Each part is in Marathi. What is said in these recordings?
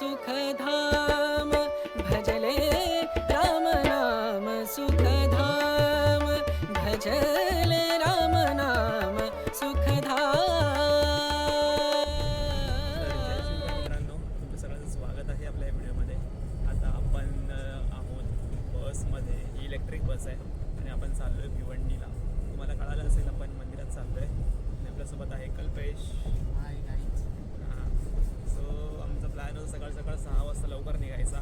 सुखधाम भजले राम नाम सुखधाम भजले राम नाम सुखधाम. मित्रांनो, तुमचं सगळ्यांचं स्वागत आहे आपल्या या व्हिडिओमध्ये. आता आपण आहोत बसमध्ये. ही इलेक्ट्रिक बस आहे आणि आपण चाललो आहे भिवंडीला. तुम्हाला कळालं असेल आपण मंदिरात चाललो आहे आणि आपल्यासोबत आहे कल्पेश. सो आमचा प्लॅन होता सकाळ 6 वाजता लवकर निघायचा,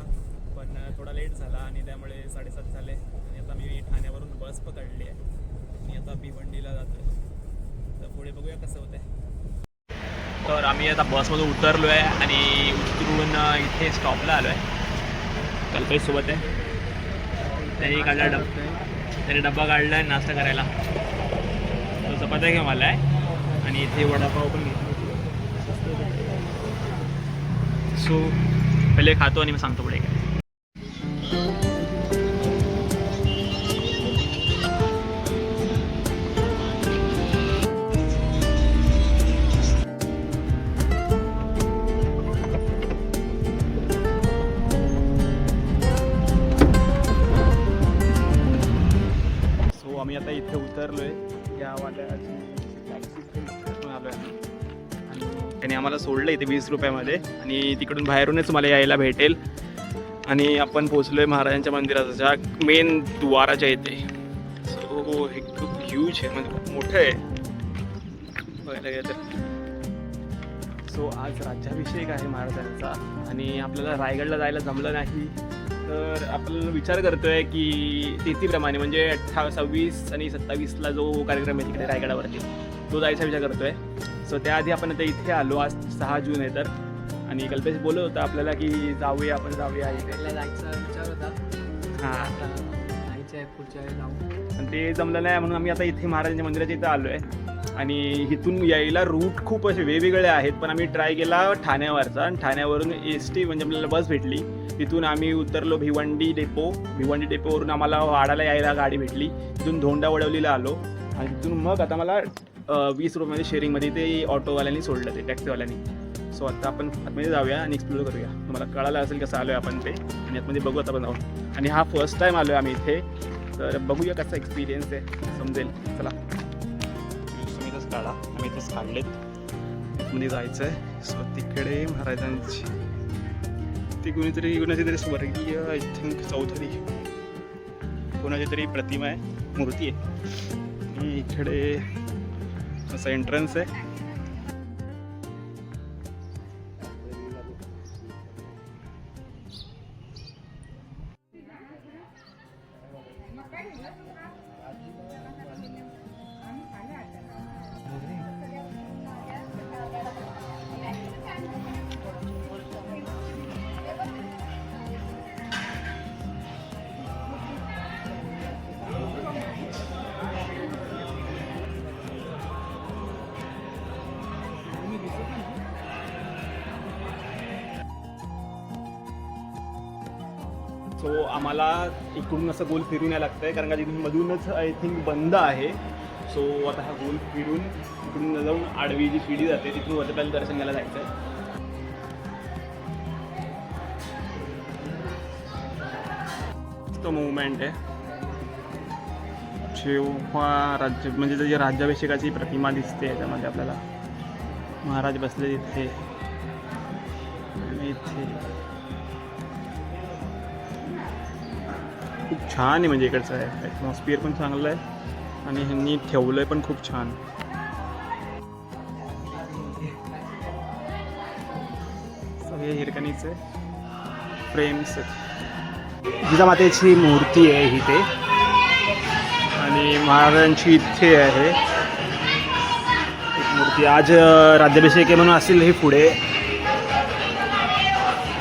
पण थोडा लेट झाला आणि त्यामुळे 7:30 झाले आणि आता मी ठाण्यावरून बस पकडली आहे आणि आता भिवंडीला जातो आहे. तर पुढे बघूया कसं होतं आहे. तर आम्ही आता बसमधून उतरलो आहे आणि उतरून इथे स्टॉपला आलो आहे. कल्पेशसोबत आहे. त्याने काढला त्याने डब्बा काढला आहे नाश्ता करायला. तो चपात्या घेऊन आला आहे आणि इथे वडापाव पण घेतला. सो पहिले खातो आणि मग सांगतो पुढे काय. सो आम्ही आता इथे उतरलो आहे. या वाट्याची टॅक्सी आलो आहे आणि त्याने आम्हाला सोडलं इथे 20 रुपयामध्ये आणि तिकडून बाहेरूनच मला यायला भेटेल. आणि आपण पोचलो आहे महाराजांच्या मंदिराच्या मेन द्वाराच्या इथे. सो हे खूप ह्यूज आहे, म्हणजे खूप मोठं आहे बघायला गेलं तर. सो आज राज्याभिषेक आहे महाराजांचा आणि आपल्याला रायगडला जायला जमलं नाही, तर आपल्याला विचार करतोय की तिथीप्रमाणे म्हणजे 26 आणि 27ला जो कार्यक्रम आहे तिकडे रायगडावरती तो जायचा विचार करतोय. सो त्याआधी आपण आता इथे आलो. आज 6 जून आहे तर, आणि कल्पेश बोलत होता आपल्याला की जाऊया आपण जाऊया इथे जायचा विचार होता. हां, जायचं आहे पुढच्या वेळी जाऊ, पण ते जमलं नाही म्हणून आम्ही आता इथे महाराजांच्या मंदिराच्या इथं आलो आहे. आणि इथून यायला रूट खूप असे वेगवेगळे आहेत, पण आम्ही ट्राय केला ठाण्यावरचा आणि ठाण्यावरून ST म्हणजे आपल्याला बस भेटली. तिथून आम्ही उतरलो भिवंडी डेपोवरून आम्हाला वाडाला यायला गाडी भेटली. तिथून धोंडा वडवलीला आलो आणि तिथून मग आता मला 20 रुपयामध्ये शेअरिंगमध्ये ते ऑटोवाल्यांनी सोडलं, ते टॅक्सीवाल्यांनी. सो आता आपण आतमध्ये जाऊया आणि एक्सप्लोर करूया. तुम्हाला कळालं असेल कसं आलो आहे आपण ते, आणि आतमध्ये बघू आता आपण जाऊन. आणि हा फर्स्ट टाईम आलो आहे आम्ही इथे, तर बघूया कसा एक्सपिरियन्स आहे, समजेल. चला तुम्ही इथंच काढा, आम्ही इथंच काढलेत. आतमध्ये जायचं आहे. सो तिकडे महाराजांची ती कोणाची तरी स्वर्गीय आय थिंक चौधरी कोणाची तरी प्रतिमा आहे, मूर्ती आहे. आणि इकडे असं एंट्रन्स आहे. सो आम्हाला इकडून असं गोल फिरून यायला लागतं आहे, कारण का तिथून मधूनच आय थिंक बंद आहे. सो आता हा गोल फिरून इकडून जाऊन आडवी जी शिडी जाते तिथून वरती आपल्याला दर्शन घ्यायला जायचं आहे. तो मुवमेंट आहे जेव्हा म्हणजे त्याची राज्याभिषेकाची प्रतिमा दिसते याच्यामध्ये आपल्याला. महाराज बसले इथे इथे खूप छान आहे, म्हणजे इकडचं आहे ॲटमॉस्फिअर पण चांगलं आहे आणि ह्यांनी ठेवलं आहे पण खूप छान. सगळे हिरकणीचे फ्रेम्स आहेत. जिजामातेची मूर्ती आहे इथे आणि महाराजांची इथे आहे एक मूर्ती. आज राज्याभिषेक आहे म्हणून असेल हे पुढे,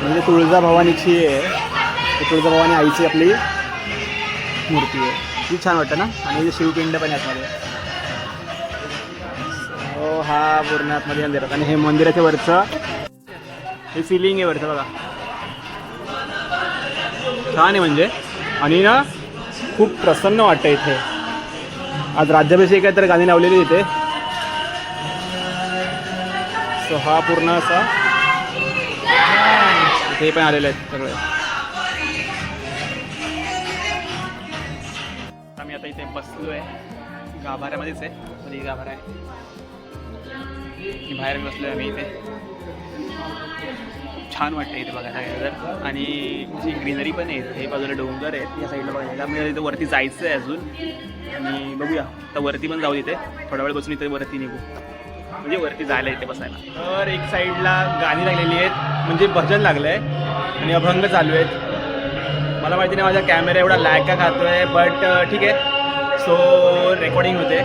म्हणजे तुळजाभवानीची आहे. तुळजाभवानी आईची आपली मूर्ती आहे, ती छान वाटतं ना. आणि शिवपिंड पण आहे आतमध्ये. हो, हा पूर्ण आतमध्ये मंदिरात. आणि हे मंदिराच्या वरचं हे सिलिंग आहे वरचं बघा, छान आहे म्हणजे. आणि ना खूप प्रसन्न वाटतं इथे. आज राज्याभिषेक आहे तर गाणी लावलेली इथे. सो हा पूर्ण असा ते पण आलेले आहेत सगळे. आम्ही आता इथे बसलो आहे, गाभाऱ्यामध्येच आहे, मध्ये गाभारा आहे. बाहेर बसलो आहे आम्ही इथे. छान वाटतं इथे बघायला गेलं तर. आणि जी ग्रीनरी पण आहे इथे, बाजूला डोंगर आहेत या साईडला बघायला. आम्ही इथे वरती जायचं आहे अजून, आणि बघूया आता वरती पण जाऊ इथे थोडा वेळ बसून इथे वरती निघू, म्हणजे वरती जायला इथे बसायला. तर एक साईडला गाणी लागलेली आहेत, म्हणजे भजन लागलं आहे आणि अभंग चालू आहेत. मला माहिती नाही माझा कॅमेरा एवढा लॅग का खातो आहे, बट ठीक आहे. सो रेकॉर्डिंग होते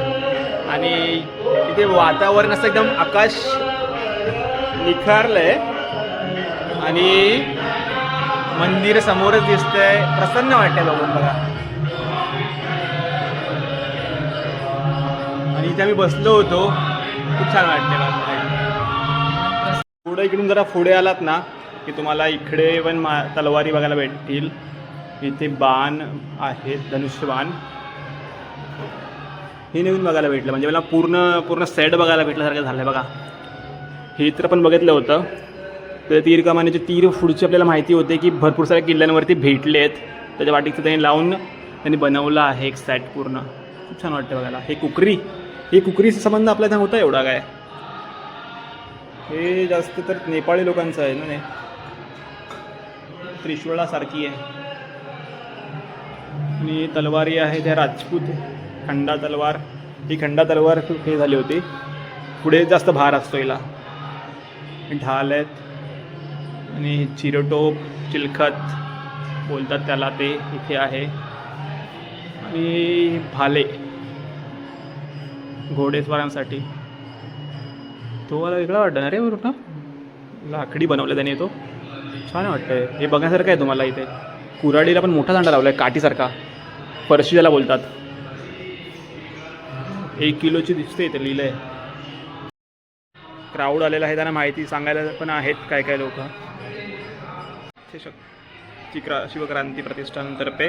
आणि इथे वातावरण असं एकदम आकाश निखारलं आहे आणि मंदिर समोरच दिसतंय. प्रसन्न वाटतंय बघून बघा. आणि इथे आम्ही बसलो होतो, खूप छान वाटते बघा. पुढे इकडून जरा पुढे आलात ना की तुम्हाला इकडे पण तलवारी बघायला भेटतील. इथे बाण आहेत, धनुष्यबाण. हे नवीन बघायला भेटलं, म्हणजे मला पूर्ण सेट बघायला भेटल्यासारखं झालं आहे बघा. हे तर पण बघितलं होतं. तर तीर कमानीचे तीर पुढचे आपल्याला माहिती होते की भरपूर साऱ्या किल्ल्यांवरती भेटले आहेत. त्याच्या वाटीचं त्यांनी लावून त्यांनी बनवलं आहे एक सेट पूर्ण. खूप छान वाटतं बघायला. हे कुकरीचा संबंध आपल्या इथं होता एवढा काय. हे जास्त तर नेपाळी लोकांचं आहे ना. त्रिशूळासारखी आहे. आणि तलवारी आहे त्या राजपूत खंडा तलवार. ही खंडा तलवार खूप हे झाली होती, पुढे जास्त भार असतो हिला. ढाल आहेत आणि चिरटोप चिलखत बोलतात त्याला, ते इथे आहे. आणि भाले घोडेस्वारांसाठी. तो मला वेगळा वाटतं ना रे बरोबर. लाकडी बनवलं त्याने, तो छान वाटतंय. हे बघण्यासारखं आहे तुम्हाला. इथे कुऱ्हाडीला पण मोठा दांडा लावला आहे काठीसारखा, फरशी त्याला बोलतात. 1 किलोची दिसते इथे लिहिलं आहे. क्राऊड आलेला आहे, त्यांना माहिती सांगायला पण आहेत काय काय लोक. शिवक्रांती प्रतिष्ठानतर्फे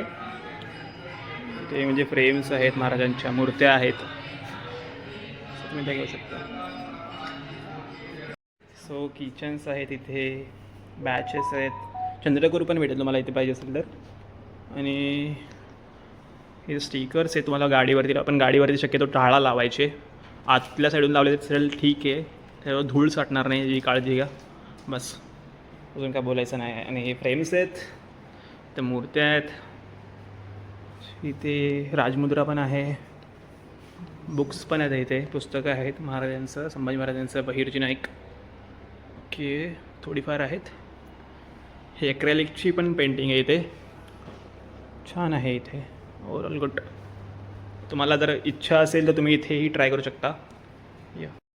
ते म्हणजे फ्रेम्स आहेत, महाराजांच्या मूर्त्या आहेत, तुम्ही त्या घेऊ शकता. सो किचन्स आहेत इथे, बॅचेस आहेत. चंद्रकोर पण भेटेल तुम्हाला इथे पाहिजे असेल तर. आणि हे स्टिकर्स आहेत तुम्हाला गाडीवरती. आपण गाडीवरती शक्यतो टाळा लावायचे. आतल्या साईडून लावले तर ठीक आहे, त्यावर धूळ साठणार नाही, ही काळजी घ्या बस. अजून काय बोलायचं नाही. आणि हे फ्रेम्स आहेत, त्या मूर्त्या आहेत. इथे राजमुद्रा पण आहे, बुक्स पण आहेत इथे, पुस्तकं आहेत महाराजांचं, संभाजी महाराजांचं, बहिर्जी नाईक. ओके, थोडीफार आहेत. हे ॲक्रेलिकची पण पेंटिंग आहे इथे, छान आहे इथे. Overall good. तुम्हाला जर इच्छा असेल तर तुम्ही इथेही ट्राय करू शकता.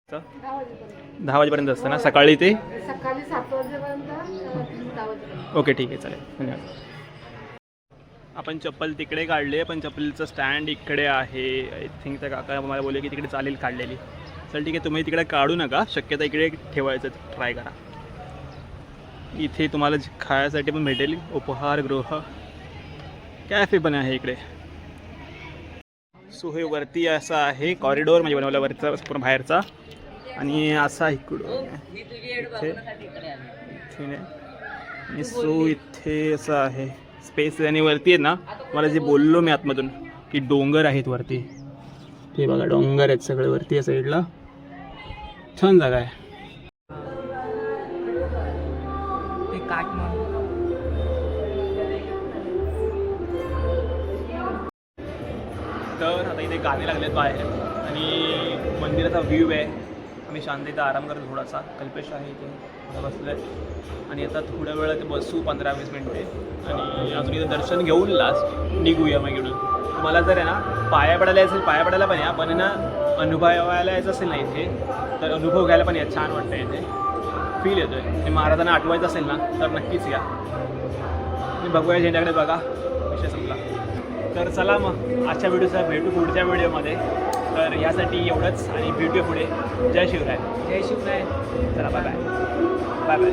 10 वाजेपर्यंत असतं ना सकाळी ते? सकाळी 7 वाजेपर्यंत. ओके ठीक आहे, चालेल, धन्यवाद. आपण चप्पल तिकडे काढले, पण चप्पलचं स्टँड इकडे आहे. आय थिंक त्या काका मला बोलले की तिकडे चालेल काढलेली. चल ठीक आहे, तुम्ही तिकडे काढू नका, शक्यता इकडे ठेवायचं ट्राय करा. इथे तुम्हाला खाण्यासाठी पण भेटेल, उपहारगृह, कॅफे पण आहे इकडे. सो हे वरती असं आहे कॉरिडोर, म्हणजे बनवला वरचा पूर्ण बाहेरचा. आणि असा इकडून इथे आणि सो इथे असं आहे स्पेस. आणि वरती आहे ना, मला जे बोललो मी आतमधून की डोंगर आहेत वरती, ते बघा डोंगर आहेत सगळे वरती या साईडला. छान जागा आहे. तर आता इथे गाणे लागलेत बाहेर आणि मंदिराचा व्ह्यू आहे. आम्ही शांत इथं आराम करतो थोडासा. कल्पेश आहे इथे बसलं आहे आणि आता थोड्या वेळा ते बसू 15-20 मिनटे आणि अजून इथं दर्शन घेऊन लास्ट निघूया मग इकडून. तुम्हाला जर आहे ना पाया पडायला असेल, पाया पडायला पण या, पण आहे ना अनुभवायला यायचं असेल ना इथे, तर अनुभव घ्यायला पण या. छान वाटतं इथे, फील येतो आहे. आणि महाराजांना आठवायचं असेल ना तर नक्कीच या. मी बघूया झेंड्याकडे बघा, विषय संपला. तर चला मग आजच्या व्हिडिओचा भेटू पुढच्या व्हिडिओमध्ये. तर यासाठी एवढंच आणि भेटूया पुढे. जय शिवराय. जय शिवराय. चला बाय बाय बाय बाय.